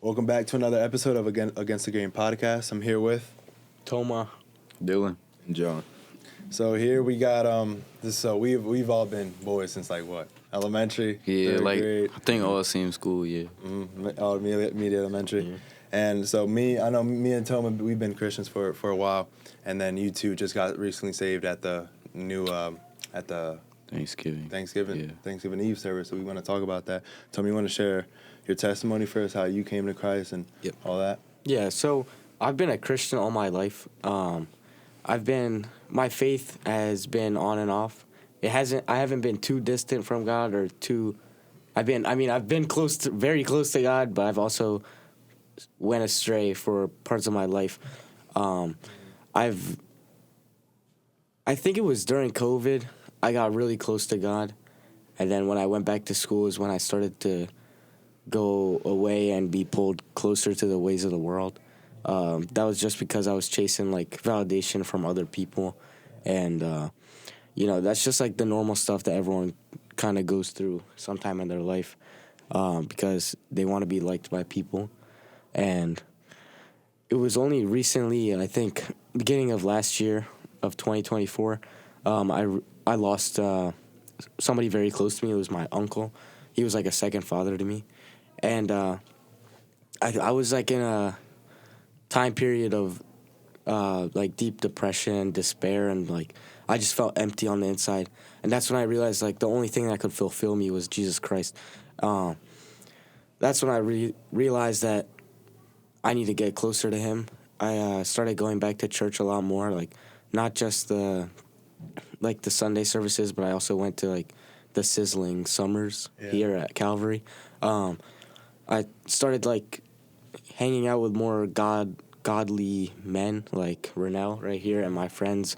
Welcome back to another episode of Against the Grain podcast. I'm here with Toma, Dylan, and John. So here we got this. So we've all been boys since like what, elementary? Yeah, third like grade. I think all same school. Yeah. All immediate elementary. Yeah. And so me and Toma, we've been Christians for a while, and then you two just got recently saved at the new at the Thanksgiving Eve service. So we want to talk about that. Toma, you want to share your testimony first, how you came to Christ and all that? Yeah, so I've been a Christian all my life. My faith has been on and off. I haven't been too distant from God or too. I've been very close to God, but I've also went astray for parts of my life. I think it was during COVID I got really close to God, and then when I went back to school is when I started to go away and be pulled closer to the ways of the world. That was just because I was chasing like validation from other people, and that's just like the normal stuff that everyone kind of goes through sometime in their life, because they want to be liked by people. And it was only recently, I think, beginning of last year of 2024, I lost somebody very close to me. It was my uncle. He was like a second father to me. And I was like in a time period of like deep depression, despair, and like I just felt empty on the inside. And that's when I realized like the only thing that could fulfill me was Jesus Christ. That's when I realized that I need to get closer to Him. I started going back to church a lot more, like not just the Sunday services, but I also went to like the sizzling summers here at Calvary. I started like hanging out with more godly men like Rahonel right here, and my friends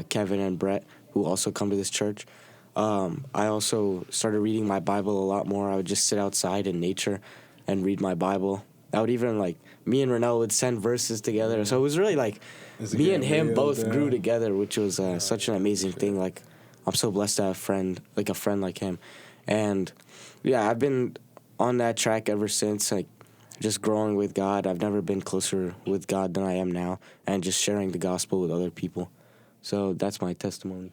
Kevin and Brett, who also come to this church. I also started reading my Bible a lot more. I would just sit outside in nature and read my Bible. I would even like me and Rahonel would send verses together. So it was really like me and him both grew together, which was such an amazing thing. Like I'm so blessed to have a friend like him, and yeah, I've been on that track ever since, like just growing with God. I've never been closer with God than I am now, and just sharing the gospel with other people. So that's my testimony.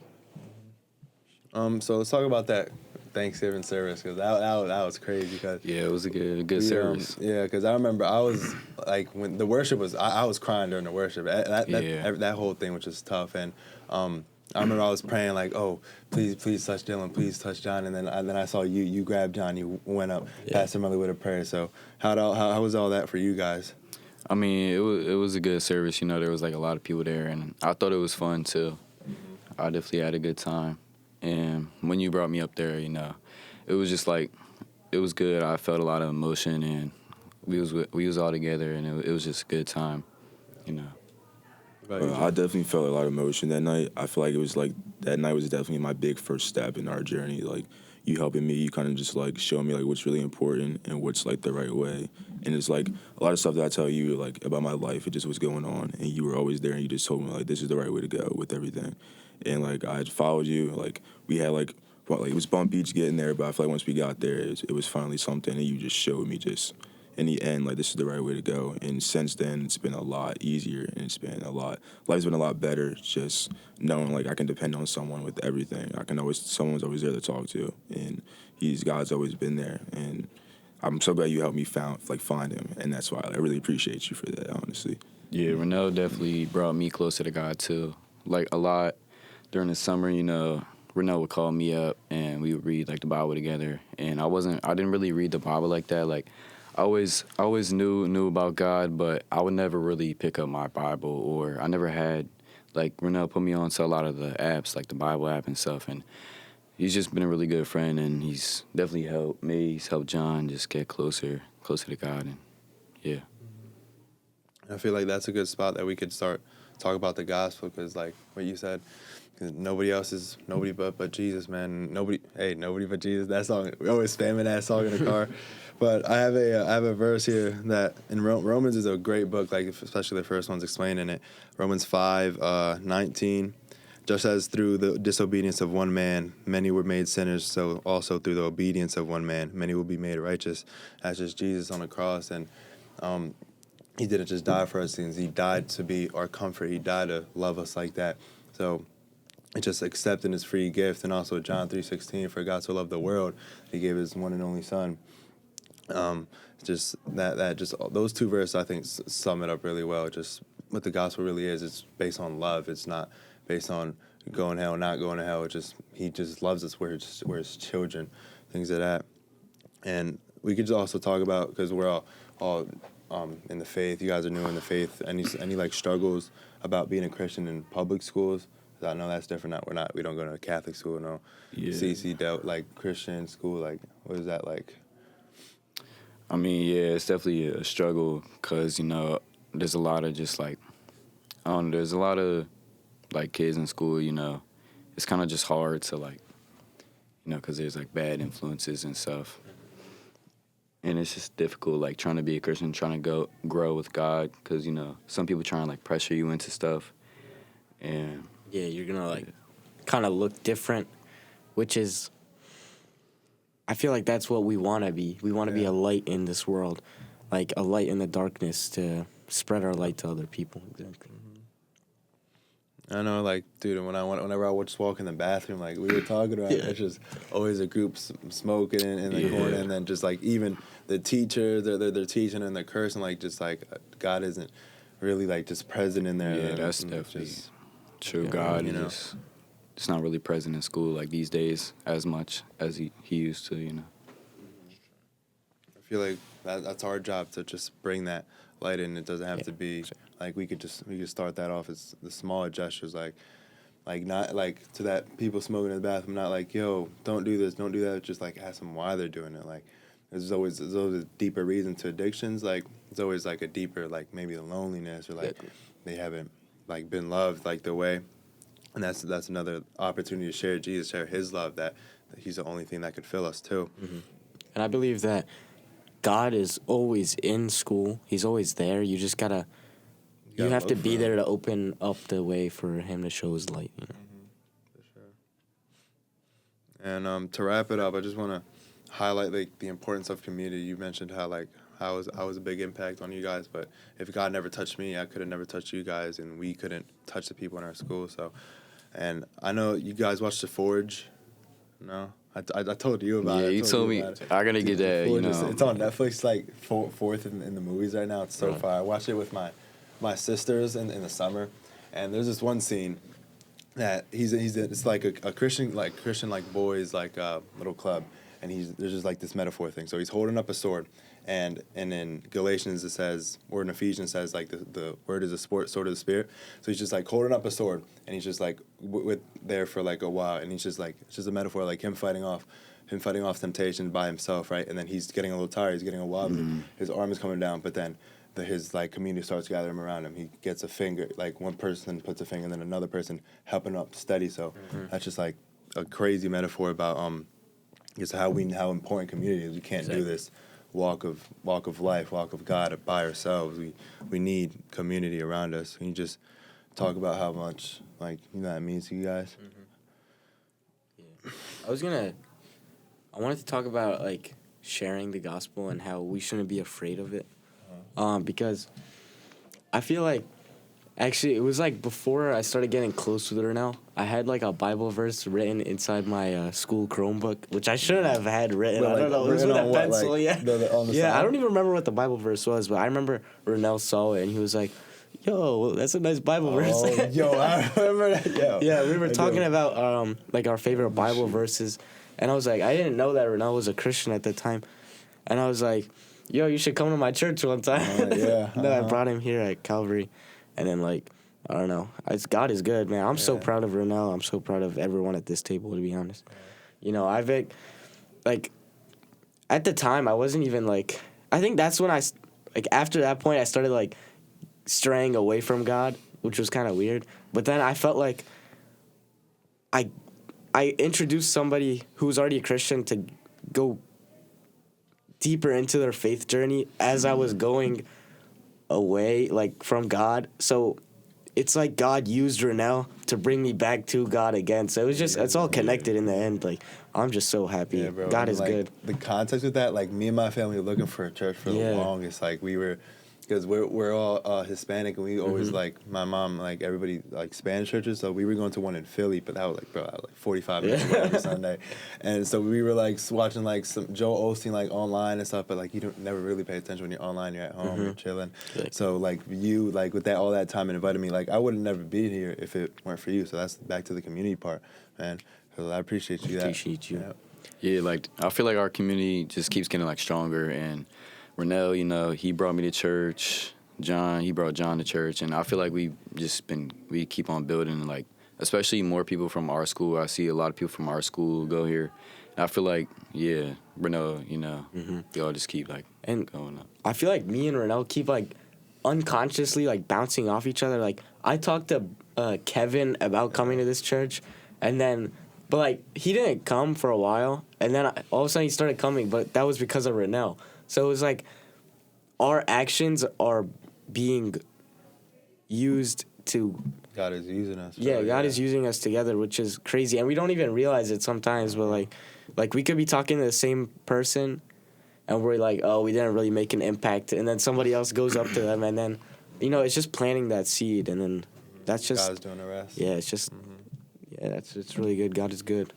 So let's talk about that Thanksgiving service, because that was crazy. Cause it was a good service. Because I remember I was like, when the worship was, I was crying during the worship. That whole thing, which was tough. And I remember I was praying like, oh, please touch Dylan, please touch John. And then I saw you grabbed John, you went up, Pastor Mother with a prayer. So how was all that for you guys? I mean, it was a good service. There was like a lot of people there, and I thought it was fun too. I definitely had a good time. And when you brought me up there, it was just like, it was good. I felt a lot of emotion, and we was all together, and it was just a good time, I definitely felt a lot of emotion that night. I feel like it was like, that night was definitely my big first step in our journey. Like, you helping me, you kind of just like showing me like what's really important and what's like the right way. And it's like a lot of stuff that I tell you like about my life, it just was going on, and you were always there, and you just told me like this is the right way to go with everything. And like I followed you. Like we had like it was bumpy just getting there, but I feel like once we got there, it was finally something, and you just showed me just in the end like this is the right way to go. And since then, it's been a lot easier, and life's been a lot better. Just knowing like I can depend on someone with everything. Someone's always there to talk to, and God's always been there. And I'm so glad you helped me find him, and that's why I really appreciate you for that, honestly. Yeah, Rahonel definitely brought me closer to God too. Like a lot during the summer, Rahonel would call me up, and we would read like the Bible together. And I didn't really read the Bible like that. Like I always knew about God, but I would never really pick up my Bible, or I never had like Rahonel put me on to a lot of the apps, like the Bible app and stuff. And he's just been a really good friend, and he's definitely helped me. He's helped John just get closer to God, and yeah. I feel like that's a good spot that we could start talk about the gospel, because like what you said, nobody but Jesus, man. Nobody but Jesus. That song, we always spamming that song in the car. But I have a verse here that in Romans is a great book, like especially the first one's explaining it. Romans 5:19. Just as through the disobedience of one man, many were made sinners, so also through the obedience of one man, many will be made righteous. That's just Jesus on the cross. And He didn't just die for our sins. He died to be our comfort. He died to love us like that. So it's just accepting his free gift. And also John 3:16, for God so loved the world, he gave his one and only son. Just those two verses, I think, sum it up really well. Just what the gospel really is. It's based on love. It's not based on going to hell, not going to hell. It's just, he just loves us. We're his children, things of that. And we could also talk about, because we're all in the faith. You guys are new in the faith. Any like struggles about being a Christian in public schools? 'Cause I know that's different. We don't go to a Catholic school, no. Yeah. ccdelco, like Christian school, like what is that like? I mean, yeah, it's definitely a struggle because, there's a lot of just like, there's a lot of like kids in school, it's kind of just hard to like, because there's like bad influences and stuff. And it's just difficult, like trying to be a Christian, trying to grow with God, because, some people try and like pressure you into stuff. And yeah, you're going to like kind of look different, which is, I feel like that's what we want to be. We want to be a light in this world, like a light in the darkness to spread our light to other people. Exactly. I know, like, dude, whenever I would just walk in the bathroom, like we were talking about, it's just always a group smoking in the corner, and then just like even the teachers, they're teaching and they're cursing, like just like God isn't really like just present in there. Yeah, that's definitely true. God, it's not really present in school like these days as much as he used to, I feel like that's our job to just bring that light in. It doesn't have to be like we could start that off as the small gestures, like not like to that people smoking in the bathroom, not like, yo, don't do this, don't do that. Just like ask them why they're doing it. Like there's always a deeper reason to addictions. Like it's always like a deeper, like maybe the loneliness or like they haven't like been loved like the way. And that's another opportunity to share Jesus, share his love, that he's the only thing that could fill us too. Mm-hmm. And I believe that God is always in school. He's always there. You just gotta you have to be there to open up the way for him to show his light. For sure. And to wrap it up, I just want to highlight like the importance of community. You mentioned how I was a big impact on you guys, but if God never touched me, I could have never touched you guys, and we couldn't touch the people in our school. So, and I know you guys watched The Forge. No, I told you about it. Yeah, you told me. I gotta get that. It's on Netflix, like fourth in the movies right now. It's so far. I watched it with my sisters in the summer, and there's this one scene that it's like a Christian boys little club, and there's just like this metaphor thing. So he's holding up a sword, and in Galatians it says, or in Ephesians it says like the word is a sword of the Spirit. So he's just like holding up a sword, and he's just like with there for like a while, and he's just like, it's just a metaphor, like him fighting off temptation by himself, right? And then he's getting a little tired, he's getting a wobbly, his arm is coming down, but then his like community starts gathering around him. He gets a finger, like one person puts a finger, and then another person helping him up steady. So that's just like a crazy metaphor about just how important community is. We can't do this walk of life, walk of God by ourselves. We need community around us. Can you just talk about how much that means to you guys? Yeah. I wanted to talk about like sharing the gospel and how we shouldn't be afraid of it. Because I feel like, actually, it was like before I started getting close with Rahonel, I had like a Bible verse written inside my school Chromebook, which I shouldn't have had written. But, I don't know. It was with a pencil, on the yeah, side? I don't even remember what the Bible verse was, but I remember Rahonel saw it and he was like, yo, that's a nice Bible verse. Yo, I remember that. Yo. Yeah, we were talking about like our favorite Bible verses, and I was like, I didn't know that Rahonel was a Christian at the time, and I was like, yo, you should come to my church one time. Yeah. Then I brought him here at Calvary, and then like, I don't know. God is good, man. I'm so proud of Rahonel. I'm so proud of everyone at this table, to be honest. I've like at the time I wasn't even like, I think that's when after that point I started like straying away from God, which was kind of weird. But then I felt like I introduced somebody who was already a Christian to go deeper into their faith journey as I was going away like from God. So it's like God used Rahonel to bring me back to God again. So it was just, it's all connected in the end. Like, I'm just so happy. Yeah, bro. God And, is like, good. The context with that, like me and my family were looking for a church for the longest. Like we were, because we're all Hispanic, and we always like my mom, like everybody like Spanish churches. So we were going to one in Philly, but that was like, bro, like 45 minutes away every Sunday. And so we were like watching like some Joel Osteen like online and stuff, but like you don't never really pay attention when you're online. You're at home, you're chilling. So like you like with that all that time and invited me, like I would have never been here if it weren't for you. So that's back to the community part, man. So I appreciate you. Appreciate you. Yeah, like I feel like our community just keeps getting like stronger, and Rahonel, you know, he brought me to church. John, he brought John to church, and I feel like we keep on building, like, especially more people from our school. I see a lot of people from our school go here. And I feel like, yeah, Rahonel, you know, we all just keep, like, going up. I feel like me and Rahonel keep, like, unconsciously, like, bouncing off each other. Like, I talked to Kevin about coming to this church, and then, but, like, he didn't come for a while, and then all of a sudden he started coming, but that was because of Rahonel. So it was like our actions are being used to... God is using us. Yeah, God is using us together, which is crazy. And we don't even realize it sometimes, but like we could be talking to the same person, and we're like, oh, we didn't really make an impact. And then somebody else goes up to them, and then, you know, it's just planting that seed. And then that's just... God's doing the rest. Yeah, it's just... Yeah, it's really good. God is good.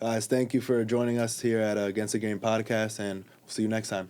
Guys, thank you for joining us here at Against the Game podcast, and we'll see you next time.